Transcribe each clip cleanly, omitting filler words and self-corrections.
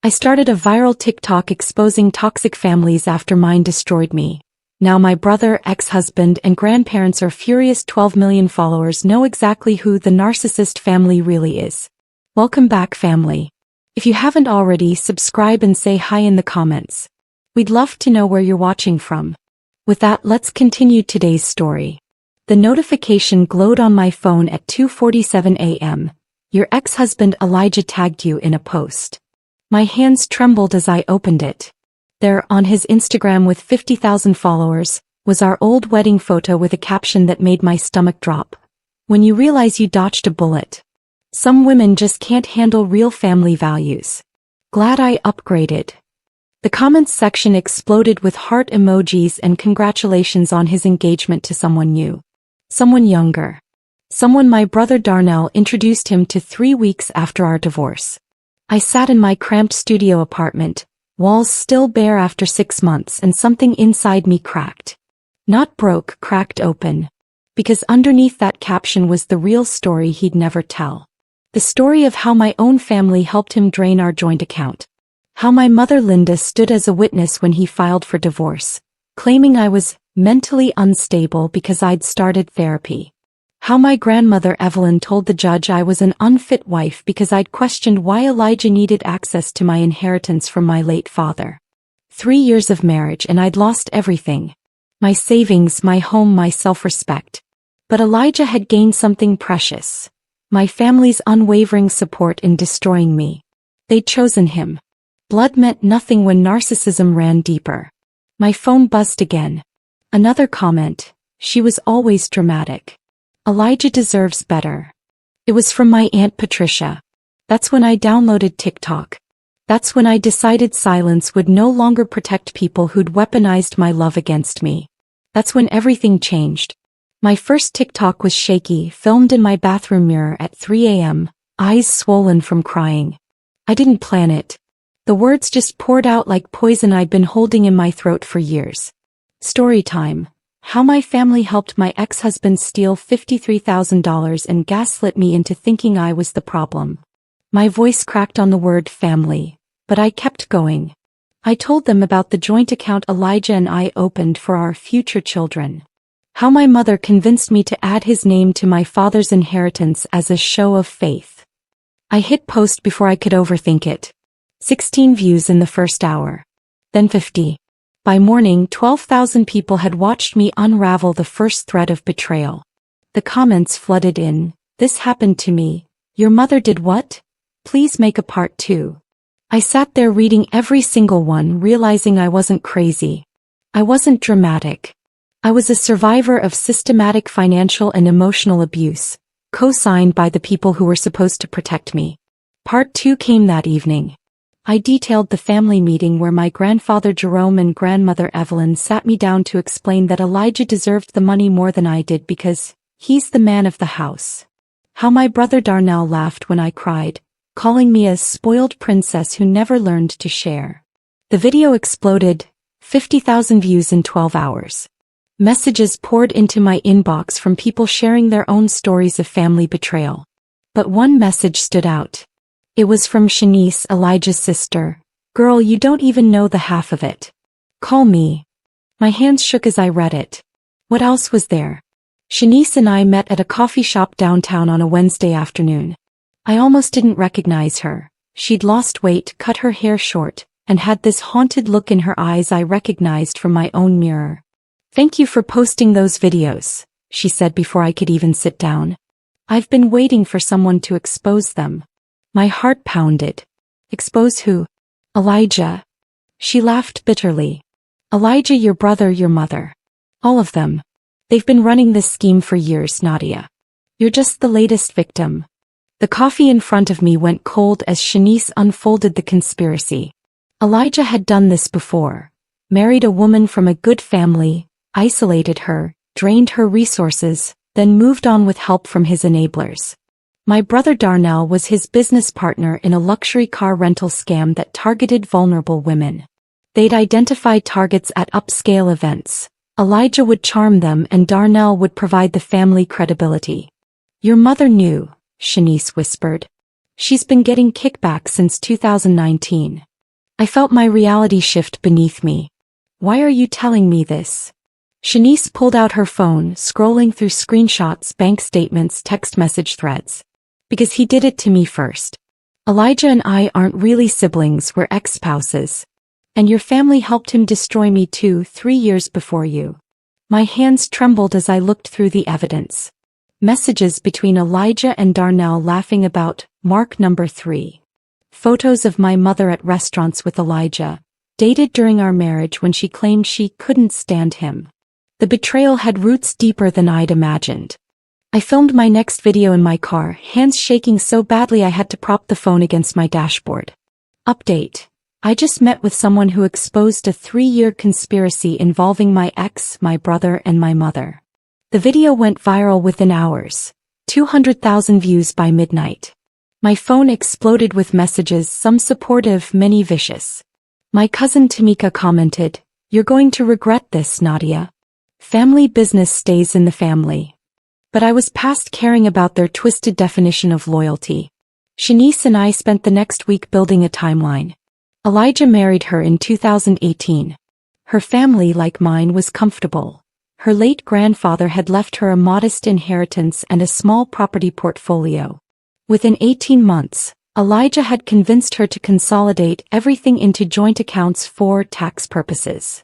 I started a viral TikTok exposing toxic families after mine destroyed me. Now my brother, ex-husband, and grandparents are furious. 12 million followers know exactly who the narcissist family really is. Welcome back, family. If you haven't already, subscribe and say hi in the comments. We'd love to know where you're watching from. With that, let's continue today's story. The notification glowed on my phone at 2:47 a.m. Your ex-husband Elijah tagged you in a post. My hands trembled as I opened it. There, on his Instagram with 50,000 followers, was our old wedding photo with a caption that made my stomach drop. When you realize you dodged a bullet. Some women just can't handle real family values. Glad I upgraded. The comments section exploded with heart emojis and congratulations on his engagement to someone new. Someone younger. Someone my brother Darnell introduced him to 3 weeks after our divorce. I sat in my cramped studio apartment, walls still bare after 6 months, and something inside me cracked. Not broke, cracked open. Because underneath that caption was the real story he'd never tell. The story of how my own family helped him drain our joint account. How my mother Linda stood as a witness when he filed for divorce, claiming I was mentally unstable because I'd started therapy. How my grandmother Evelyn told the judge I was an unfit wife because I'd questioned why Elijah needed access to my inheritance from my late father. 3 years of marriage and I'd lost everything. My savings, my home, my self-respect. But Elijah had gained something precious. My family's unwavering support in destroying me. They'd chosen him. Blood meant nothing when narcissism ran deeper. My phone buzzed again. Another comment. She was always dramatic. Elijah deserves better. It was from my Aunt Patricia. That's when I downloaded TikTok. That's when I decided silence would no longer protect people who'd weaponized my love against me. That's when everything changed. My first TikTok was shaky, filmed in my bathroom mirror at 3 a.m., eyes swollen from crying. I didn't plan it. The words just poured out like poison I'd been holding in my throat for years. Story time. How my family helped my ex-husband steal $53,000 and gaslit me into thinking I was the problem. My voice cracked on the word family, but I kept going. I told them about the joint account Elijah and I opened for our future children. How my mother convinced me to add his name to my father's inheritance as a show of faith. I hit post before I could overthink it. 16 views in the first hour. Then 50. By morning, 12,000 people had watched me unravel the first thread of betrayal. The comments flooded in. This happened to me. Your mother did what? Please make a part 2. I sat there reading every single one, realizing I wasn't crazy. I wasn't dramatic. I was a survivor of systematic financial and emotional abuse, co-signed by the people who were supposed to protect me. Part 2 came that evening. I detailed the family meeting where my grandfather Jerome and grandmother Evelyn sat me down to explain that Elijah deserved the money more than I did because he's the man of the house. How my brother Darnell laughed when I cried, calling me a spoiled princess who never learned to share. The video exploded, 50,000 views in 12 hours. Messages poured into my inbox from people sharing their own stories of family betrayal. But one message stood out. It was from Shanice, Elijah's sister. Girl, you don't even know the half of it. Call me. My hands shook as I read it. What else was there? Shanice and I met at a coffee shop downtown on a Wednesday afternoon. I almost didn't recognize her. She'd lost weight, cut her hair short, and had this haunted look in her eyes I recognized from my own mirror. Thank you for posting those videos, she said before I could even sit down. I've been waiting for someone to expose them. My heart pounded. Expose who? Elijah. She laughed bitterly. Elijah, your brother, your mother. All of them. They've been running this scheme for years, Nadia. You're just the latest victim. The coffee in front of me went cold as Shanice unfolded the conspiracy. Elijah had done this before. Married a woman from a good family, isolated her, drained her resources, then moved on with help from his enablers. My brother Darnell was his business partner in a luxury car rental scam that targeted vulnerable women. They'd identify targets at upscale events. Elijah would charm them and Darnell would provide the family credibility. Your mother knew, Shanice whispered. She's been getting kickbacks since 2019. I felt my reality shift beneath me. Why are you telling me this? Shanice pulled out her phone, scrolling through screenshots, bank statements, text message threads. Because he did it to me first. Elijah and I aren't really siblings, we're ex-spouses. And your family helped him destroy me 2-3 years before you. My hands trembled as I looked through the evidence. Messages between Elijah and Darnell laughing about mark number 3. Photos of my mother at restaurants with Elijah, dated during our marriage when she claimed she couldn't stand him. The betrayal had roots deeper than I'd imagined. I filmed my next video in my car, hands shaking so badly I had to prop the phone against my dashboard. Update. I just met with someone who exposed a 3-year conspiracy involving my ex, my brother, and my mother. The video went viral within hours. 200,000 views by midnight. My phone exploded with messages, some supportive, many vicious. My cousin Tamika commented, "You're going to regret this, Nadia. Family business stays in the family." But I was past caring about their twisted definition of loyalty. Shanice and I spent the next week building a timeline. Elijah married her in 2018. Her family, like mine, was comfortable. Her late grandfather had left her a modest inheritance and a small property portfolio. Within 18 months, Elijah had convinced her to consolidate everything into joint accounts for tax purposes.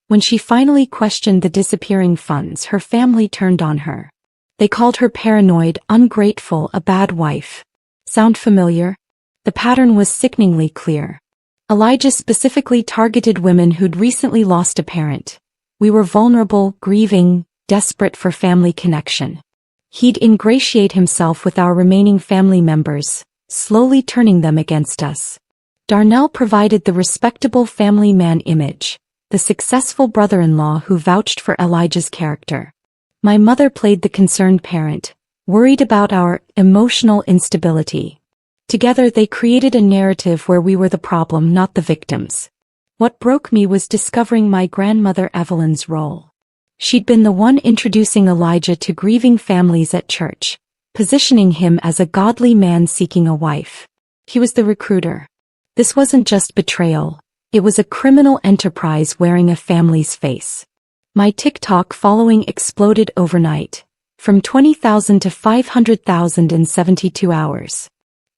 When she finally questioned the disappearing funds, her family turned on her. They called her paranoid, ungrateful, a bad wife. Sound familiar? The pattern was sickeningly clear. Elijah specifically targeted women who'd recently lost a parent. We were vulnerable, grieving, desperate for family connection. He'd ingratiate himself with our remaining family members, slowly turning them against us. Darnell provided the respectable family man image, the successful brother-in-law who vouched for Elijah's character. My mother played the concerned parent, worried about our emotional instability. Together they created a narrative where we were the problem, not the victims. What broke me was discovering my grandmother Evelyn's role. She'd been the one introducing Elijah to grieving families at church, positioning him as a godly man seeking a wife. He was the recruiter. This wasn't just betrayal, it was a criminal enterprise wearing a family's face. My TikTok following exploded overnight, from 20,000 to 500,000 in 72 hours.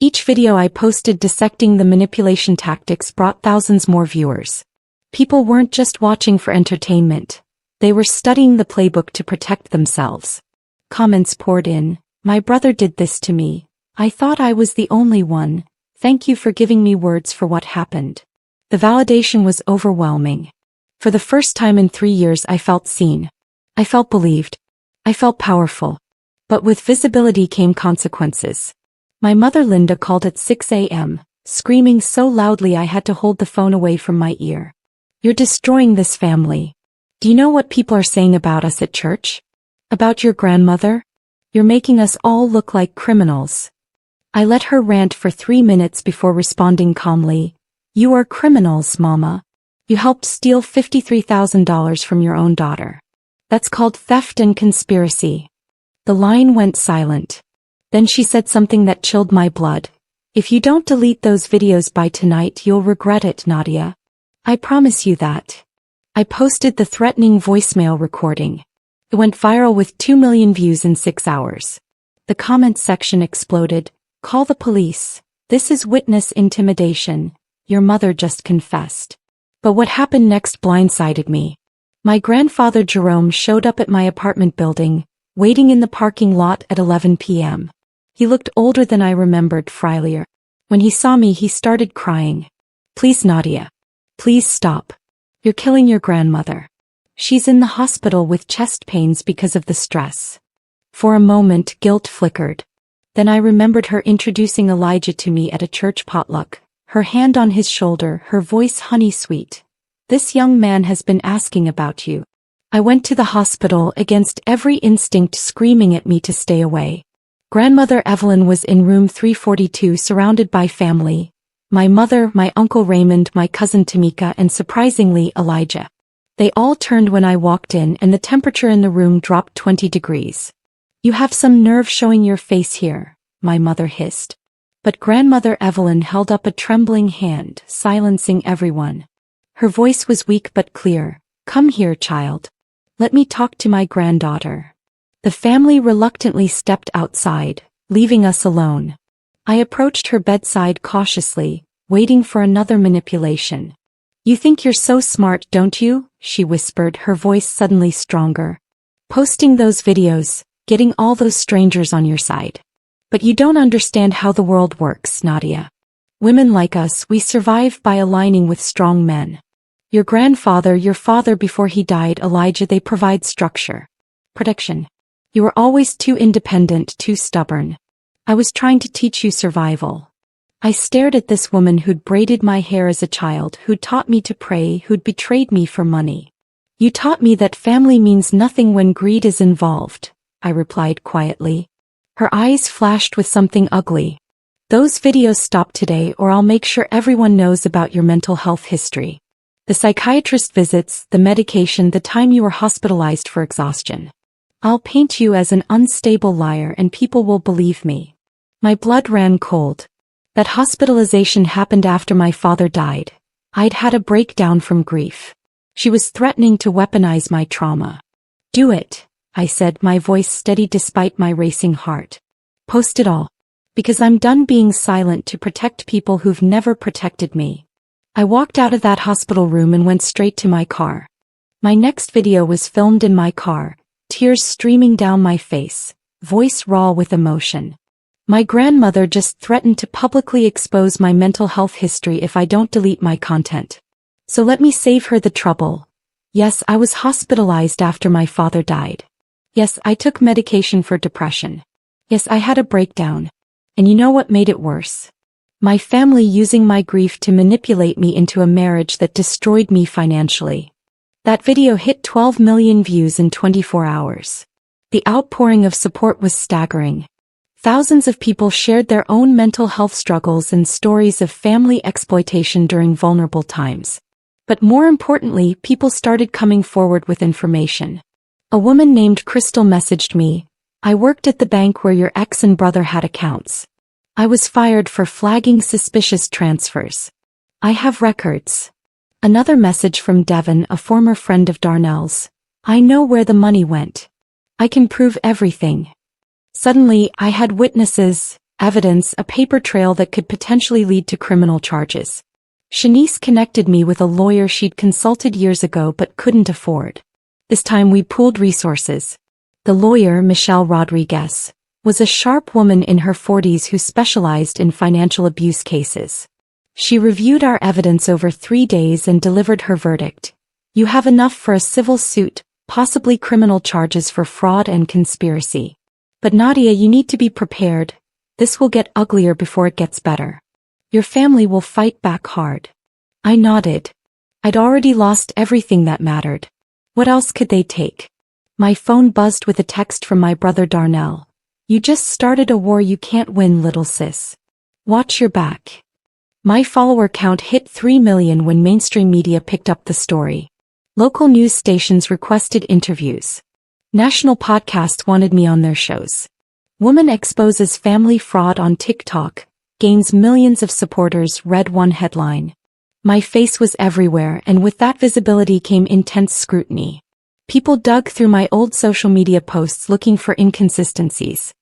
Each video I posted dissecting the manipulation tactics brought thousands more viewers. People weren't just watching for entertainment, they were studying the playbook to protect themselves. Comments poured in, "My brother did this to me. I thought I was the only one. Thank you for giving me words for what happened." The validation was overwhelming. For the first time in 3 years I felt seen. I felt believed. I felt powerful. But with visibility came consequences. My mother Linda called at 6 a.m., screaming so loudly I had to hold the phone away from my ear. "You're destroying this family. Do you know what people are saying about us at church? About your grandmother? You're making us all look like criminals." I let her rant for 3 minutes before responding calmly, "You are criminals, Mama. You helped steal $53,000 from your own daughter. That's called theft and conspiracy." The line went silent. Then she said something that chilled my blood. "If you don't delete those videos by tonight, you'll regret it, Nadia. I promise you that." I posted the threatening voicemail recording. It went viral with 2 million views in 6 hours. The comments section exploded. "Call the police. This is witness intimidation. Your mother just confessed." But what happened next blindsided me. My grandfather Jerome showed up at my apartment building, waiting in the parking lot at 11 p.m. He looked older than I remembered, frilier. When he saw me, he started crying. "Please, Nadia. Please stop. You're killing your grandmother. She's in the hospital with chest pains because of the stress." For a moment, guilt flickered. Then I remembered her introducing Elijah to me at a church potluck, her hand on his shoulder, her voice honey-sweet. "This young man has been asking about you." I went to the hospital against every instinct screaming at me to stay away. Grandmother Evelyn was in room 342 surrounded by family. My mother, my uncle Raymond, my cousin Tamika, and surprisingly, Elijah. They all turned when I walked in and the temperature in the room dropped 20 degrees. "You have some nerve showing your face here," my mother hissed. But grandmother Evelyn held up a trembling hand, silencing everyone. Her voice was weak but clear. "Come here, child. Let me talk to my granddaughter." The family reluctantly stepped outside, leaving us alone. I approached her bedside cautiously, waiting for another manipulation. "You think you're so smart, don't you?" she whispered, her voice suddenly stronger. "Posting those videos, getting all those strangers on your side. But you don't understand how the world works, Nadia. Women like us, we survive by aligning with strong men. Your grandfather, your father before he died, Elijah, they provide structure. Protection. You were always too independent, too stubborn. I was trying to teach you survival." I stared at this woman who'd braided my hair as a child, who'd taught me to pray, who'd betrayed me for money. "You taught me that family means nothing when greed is involved," I replied quietly. Her eyes flashed with something ugly. "Those videos stop today or I'll make sure everyone knows about your mental health history. The psychiatrist visits, the medication, the time you were hospitalized for exhaustion. I'll paint you as an unstable liar and people will believe me." My blood ran cold. That hospitalization happened after my father died. I'd had a breakdown from grief. She was threatening to weaponize my trauma. "Do it," I said, my voice steady despite my racing heart. "Post it all. Because I'm done being silent to protect people who've never protected me." I walked out of that hospital room and went straight to my car. My next video was filmed in my car, tears streaming down my face, voice raw with emotion. My grandmother just threatened to publicly expose my mental health history if I don't delete my content. So let me save her the trouble. Yes, I was hospitalized after my father died. Yes, I took medication for depression. Yes, I had a breakdown. And you know what made it worse? My family using my grief to manipulate me into a marriage that destroyed me financially. That video hit 12 million views in 24 hours. The outpouring of support was staggering. Thousands of people shared their own mental health struggles and stories of family exploitation during vulnerable times. But more importantly, people started coming forward with information. A woman named Crystal messaged me, "I worked at the bank where your ex and brother had accounts. I was fired for flagging suspicious transfers. I have records." Another message from Devon, a former friend of Darnell's, "I know where the money went. I can prove everything." Suddenly, I had witnesses, evidence, a paper trail that could potentially lead to criminal charges. Shanice connected me with a lawyer she'd consulted years ago but couldn't afford. This time we pooled resources. The lawyer, Michelle Rodriguez, was a sharp woman in her 40s who specialized in financial abuse cases. She reviewed our evidence over 3 days and delivered her verdict. "You have enough for a civil suit, possibly criminal charges for fraud and conspiracy. But Nadia, you need to be prepared. This will get uglier before it gets better. Your family will fight back hard." I nodded. I'd already lost everything that mattered. What else could they take? My phone buzzed with a text from my brother Darnell. "You just started a war you can't win, little sis. Watch your back." My follower count hit 3 million when mainstream media picked up the story. Local news stations requested interviews. National podcasts wanted me on their shows. Woman exposes family fraud on TikTok, gains millions of supporters, read one headline. My face was everywhere, and with that visibility came intense scrutiny. People dug through my old social media posts looking for inconsistencies.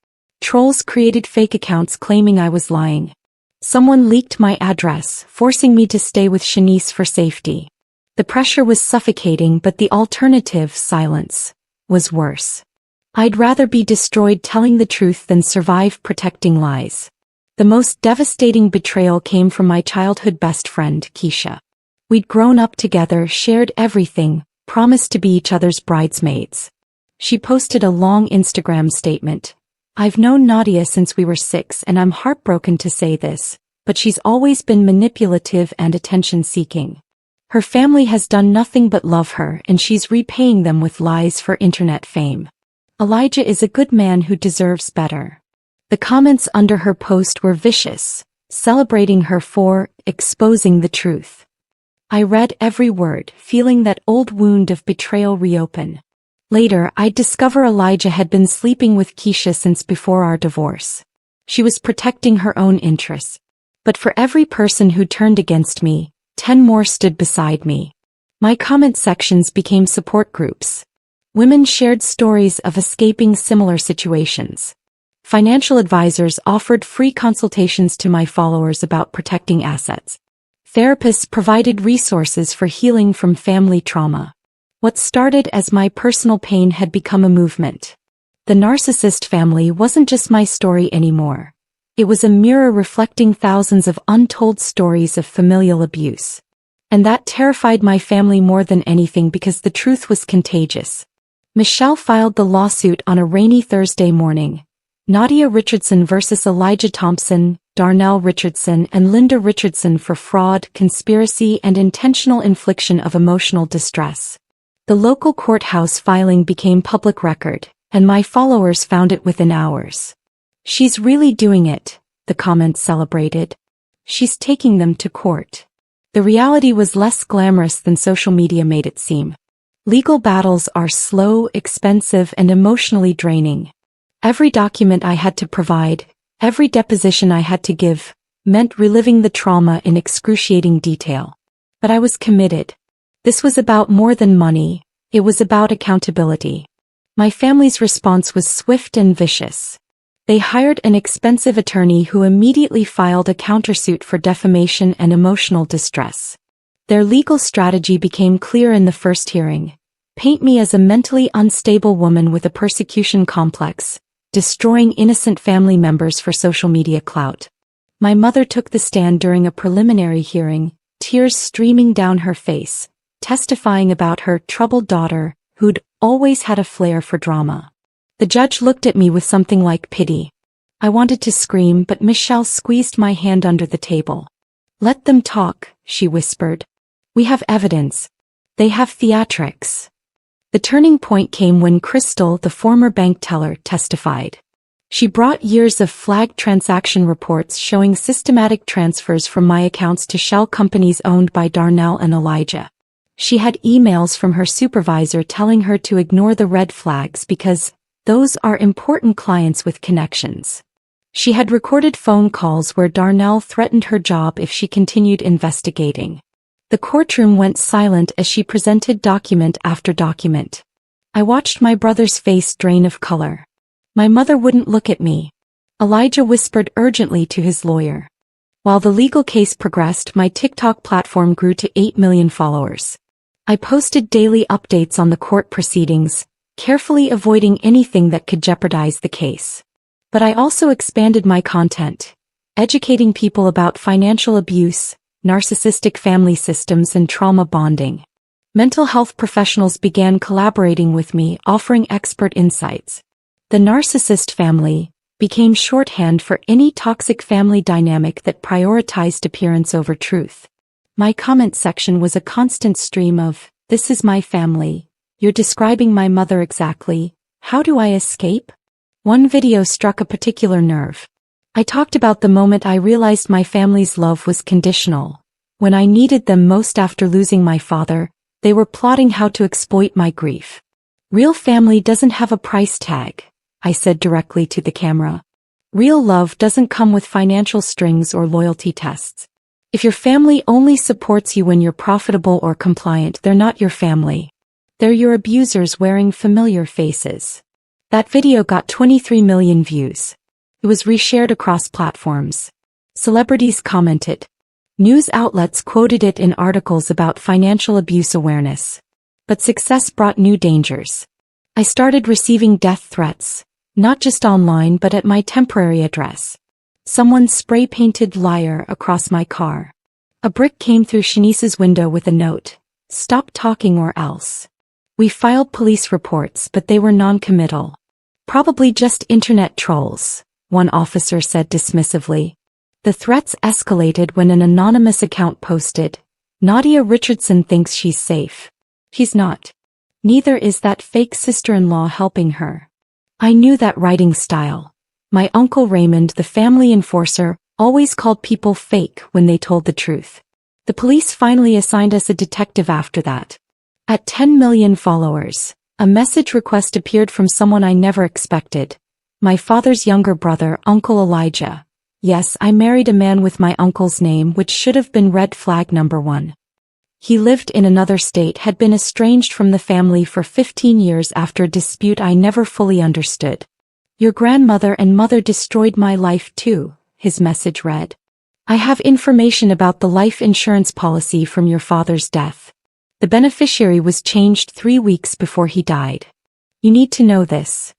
Trolls created fake accounts claiming I was lying. Someone leaked my address, forcing me to stay with Shanice for safety. The pressure was suffocating, but the alternative, silence, was worse. I'd rather be destroyed telling the truth than survive protecting lies. The most devastating betrayal came from my childhood best friend, Keisha. We'd grown up together, shared everything, promised to be each other's bridesmaids. She posted a long Instagram statement. "I've known Nadia since we were 6 and I'm heartbroken to say this, but she's always been manipulative and attention-seeking. Her family has done nothing but love her and she's repaying them with lies for internet fame. Elijah is a good man who deserves better." The comments under her post were vicious, celebrating her for exposing the truth. I read every word, feeling that old wound of betrayal reopen. Later, I'd discover Elijah had been sleeping with Keisha since before our divorce. She was protecting her own interests. But for every person who turned against me, 10 more stood beside me. My comment sections became support groups. Women shared stories of escaping similar situations. Financial advisors offered free consultations to my followers about protecting assets. Therapists provided resources for healing from family trauma. What started as my personal pain had become a movement. The narcissist family wasn't just my story anymore. It was a mirror reflecting thousands of untold stories of familial abuse. And that terrified my family more than anything because the truth was contagious. Michelle filed the lawsuit on a rainy Thursday morning. Nadia Richardson versus Elijah Thompson, Darnell Richardson and Linda Richardson for fraud, conspiracy and intentional infliction of emotional distress. The local courthouse filing became public record, and my followers found it within hours. "She's really doing it," the comments celebrated. "She's taking them to court." The reality was less glamorous than social media made it seem. Legal battles are slow, expensive, and emotionally draining. Every document I had to provide, every deposition I had to give, meant reliving the trauma in excruciating detail. But I was committed. This was about more than money, it was about accountability. My family's response was swift and vicious. They hired an expensive attorney who immediately filed a countersuit for defamation and emotional distress. Their legal strategy became clear in the first hearing. Paint me as a mentally unstable woman with a persecution complex, destroying innocent family members for social media clout. My mother took the stand during a preliminary hearing, tears streaming down her face, testifying about her troubled daughter, who'd always had a flair for drama. The judge looked at me with something like pity. I wanted to scream, but Michelle squeezed my hand under the table. "Let them talk," she whispered. "We have evidence. They have theatrics." The turning point came when Crystal, the former bank teller, testified. She brought years of flagged transaction reports showing systematic transfers from my accounts to shell companies owned by Darnell and Elijah. She had emails from her supervisor telling her to ignore the red flags because those are important clients with connections. She had recorded phone calls where Darnell threatened her job if she continued investigating. The courtroom went silent as she presented document after document. I watched my brother's face drain of color. My mother wouldn't look at me. Elijah whispered urgently to his lawyer. While the legal case progressed, my TikTok platform grew to 8 million followers. I posted daily updates on the court proceedings, carefully avoiding anything that could jeopardize the case. But I also expanded my content, educating people about financial abuse, narcissistic family systems and trauma bonding. Mental health professionals began collaborating with me, offering expert insights. The narcissist family became shorthand for any toxic family dynamic that prioritized appearance over truth. My comment section was a constant stream of, "This is my family. You're describing my mother exactly. How do I escape?" One video struck a particular nerve. I talked about the moment I realized my family's love was conditional. When I needed them most after losing my father, they were plotting how to exploit my grief. "Real family doesn't have a price tag," I said directly to the camera. "Real love doesn't come with financial strings or loyalty tests. If your family only supports you when you're profitable or compliant, they're not your family. They're your abusers wearing familiar faces." That video got 23 million views. It was reshared across platforms. Celebrities commented. News outlets quoted it in articles about financial abuse awareness. But success brought new dangers. I started receiving death threats, not just online but at my temporary address. Someone spray-painted "liar" across my car. A brick came through Shanice's window with a note, "Stop talking or else." We filed police reports, but they were non-committal. "Probably just internet trolls," one officer said dismissively. The threats escalated when an anonymous account posted, "Nadia Richardson thinks she's safe. She's not. Neither is that fake sister-in-law helping her." I knew that writing style. My uncle Raymond, the family enforcer, always called people fake when they told the truth. The police finally assigned us a detective after that. At 10 million followers, a message request appeared from someone I never expected. My father's younger brother, Uncle Elijah. Yes, I married a man with my uncle's name, which should have been red flag number 1. He lived in another state, had been estranged from the family for 15 years after a dispute I never fully understood. Your grandmother and mother destroyed my life too, his message read. I have information about the life insurance policy from your father's death. The beneficiary was changed 3 weeks before he died. You need to know this.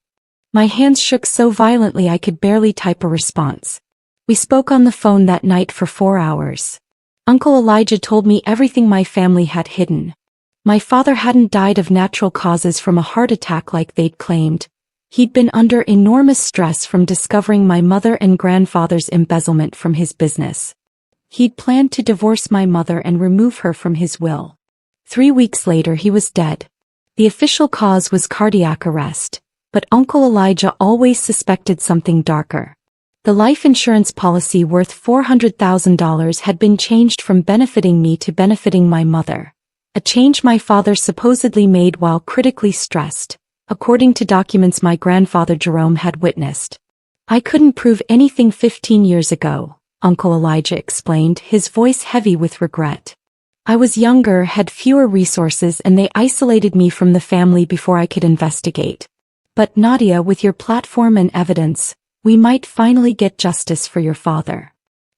My hands shook so violently I could barely type a response. We spoke on the phone that night for 4 hours. Uncle Elijah told me everything my family had hidden. My father hadn't died of natural causes from a heart attack like they'd claimed. He'd been under enormous stress from discovering my mother and grandfather's embezzlement from his business. He'd planned to divorce my mother and remove her from his will. 3 weeks later he was dead. The official cause was cardiac arrest, but Uncle Elijah always suspected something darker. The life insurance policy worth $400,000 had been changed from benefiting me to benefiting my mother. A change my father supposedly made while critically stressed, according to documents my grandfather Jerome had witnessed. I couldn't prove anything 15 years ago, Uncle Elijah explained, his voice heavy with regret. I was younger, had fewer resources, and they isolated me from the family before I could investigate. But Nadia, with your platform and evidence, we might finally get justice for your father.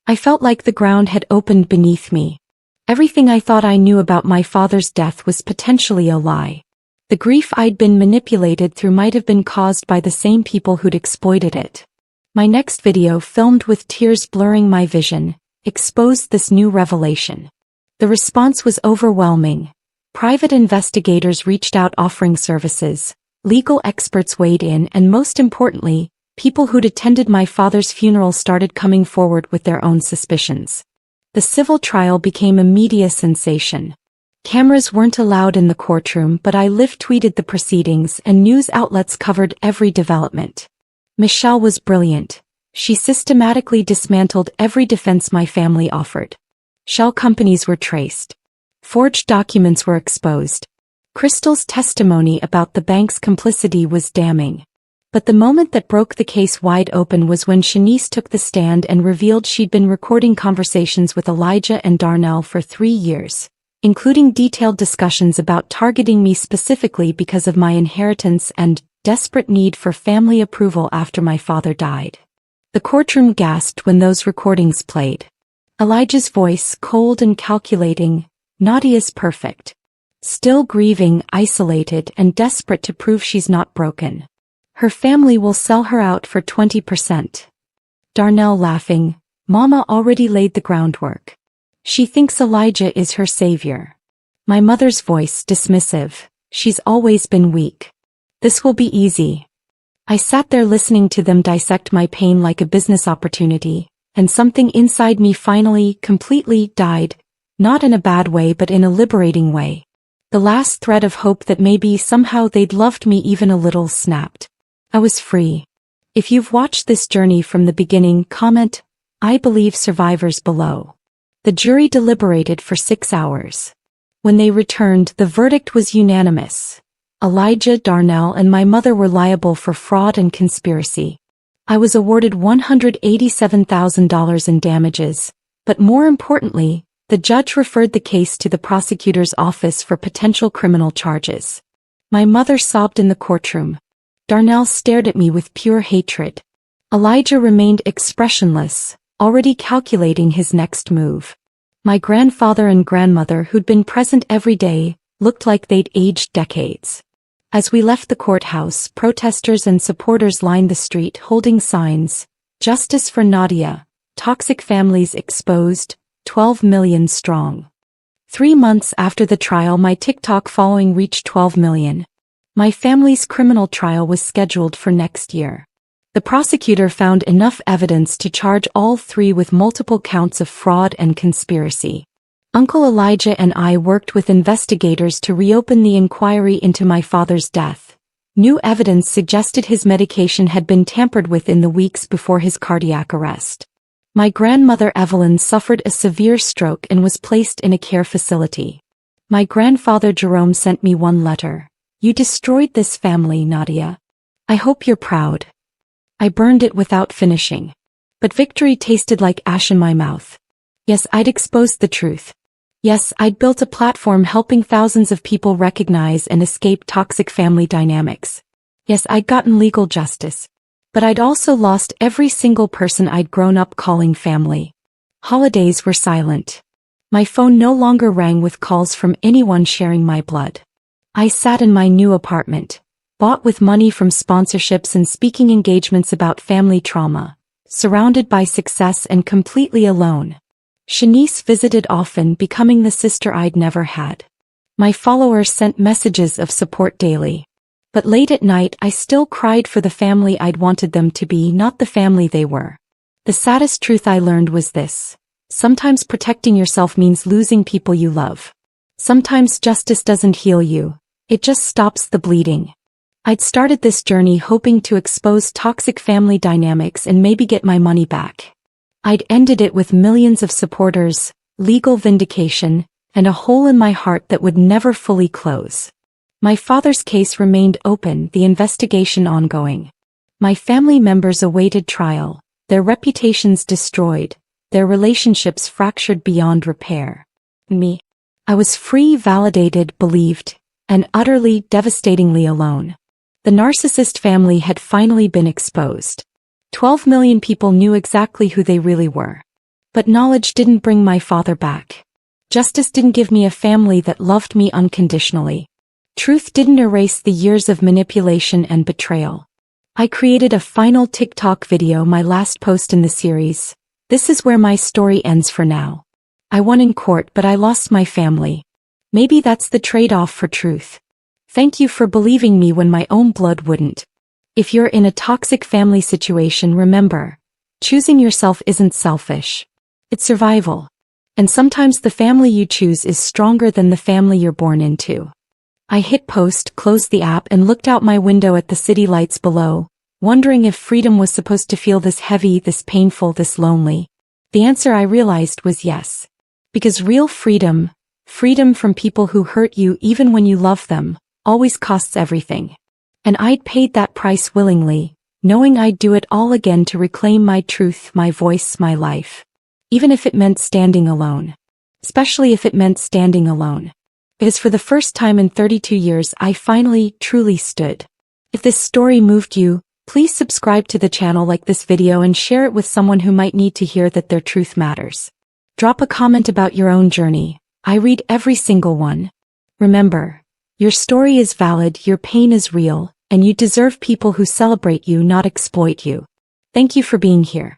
I felt like the ground had opened beneath me. Everything I thought I knew about my father's death was potentially a lie. The grief I'd been manipulated through might have been caused by the same people who'd exploited it. My next video, filmed with tears blurring my vision, exposed this new revelation. The response was overwhelming. Private investigators reached out offering services. Legal experts weighed in, and most importantly, people who'd attended my father's funeral started coming forward with their own suspicions. The civil trial became a media sensation. Cameras weren't allowed in the courtroom, but I live-tweeted the proceedings and news outlets covered every development. Michelle was brilliant. She systematically dismantled every defense my family offered. Shell companies were traced. Forged documents were exposed. Crystal's testimony about the bank's complicity was damning. But the moment that broke the case wide open was when Shanice took the stand and revealed she'd been recording conversations with Elijah and Darnell for 3 years, including detailed discussions about targeting me specifically because of my inheritance and desperate need for family approval after my father died. The courtroom gasped when those recordings played. Elijah's voice, cold and calculating, Nadia's perfect. Still grieving, isolated, and desperate to prove she's not broken. Her family will sell her out for 20%. Darnell laughing, Mama already laid the groundwork. She thinks Elijah is her savior. My mother's voice, dismissive, she's always been weak. This will be easy. I sat there listening to them dissect my pain like a business opportunity, and something inside me finally, completely died, not in a bad way but in a liberating way. The last thread of hope that maybe somehow they'd loved me even a little snapped. I was free. If you've watched this journey from the beginning, comment, I believe survivors below. The jury deliberated for 6 hours. When they returned, the verdict was unanimous. Elijah, Darnell, and my mother were liable for fraud and conspiracy. I was awarded $187,000 in damages, but more importantly, the judge referred the case to the prosecutor's office for potential criminal charges. My mother sobbed in the courtroom. Darnell stared at me with pure hatred. Elijah remained expressionless, already calculating his next move. My grandfather and grandmother, who'd been present every day, looked like they'd aged decades. As we left the courthouse, protesters and supporters lined the street holding signs, "Justice for Nadia, Toxic Families Exposed, 12 million strong." 3 months after the trial, my TikTok following reached 12 million. My family's criminal trial was scheduled for next year. The prosecutor found enough evidence to charge all 3 with multiple counts of fraud and conspiracy. Uncle Elijah and I worked with investigators to reopen the inquiry into my father's death. New evidence suggested his medication had been tampered with in the weeks before his cardiac arrest. My grandmother Evelyn suffered a severe stroke and was placed in a care facility. My grandfather Jerome sent me one letter. "You destroyed this family, Nadia. I hope you're proud." I burned it without finishing. But victory tasted like ash in my mouth. Yes, I'd exposed the truth. Yes, I'd built a platform helping thousands of people recognize and escape toxic family dynamics. Yes, I'd gotten legal justice. But I'd also lost every single person I'd grown up calling family. Holidays were silent. My phone no longer rang with calls from anyone sharing my blood. I sat in my new apartment, bought with money from sponsorships and speaking engagements about family trauma, surrounded by success and completely alone. Shanice visited often, becoming the sister I'd never had. My followers sent messages of support daily. But late at night I still cried for the family I'd wanted them to be, not the family they were. The saddest truth I learned was this. Sometimes protecting yourself means losing people you love. Sometimes justice doesn't heal you. It just stops the bleeding. I'd started this journey hoping to expose toxic family dynamics and maybe get my money back. I'd ended it with millions of supporters, legal vindication, and a hole in my heart that would never fully close. My father's case remained open, the investigation ongoing. My family members awaited trial, their reputations destroyed, their relationships fractured beyond repair. Me. I was free, validated, believed, and utterly, devastatingly alone. The narcissist family had finally been exposed. 12 million people knew exactly who they really were. But knowledge didn't bring my father back. Justice didn't give me a family that loved me unconditionally. Truth didn't erase the years of manipulation and betrayal. I created a final TikTok video, my last post in the series. This is where my story ends for now. I won in court, but I lost my family. Maybe that's the trade-off for truth. Thank you for believing me when my own blood wouldn't. If you're in a toxic family situation, remember, choosing yourself isn't selfish. It's survival. And sometimes the family you choose is stronger than the family you're born into. I hit post, closed the app, and looked out my window at the city lights below, wondering if freedom was supposed to feel this heavy, this painful, this lonely. The answer, I realized, was yes. Because real freedom, freedom from people who hurt you even when you love them, always costs everything. And I'd paid that price willingly, knowing I'd do it all again to reclaim my truth, my voice, my life. Even if it meant standing alone. Especially if it meant standing alone. Because for the first time in 32 years I finally, truly stood. If this story moved you, please subscribe to the channel, like this video, and share it with someone who might need to hear that their truth matters. Drop a comment about your own journey. I read every single one. Remember, your story is valid, your pain is real, and you deserve people who celebrate you, not exploit you. Thank you for being here.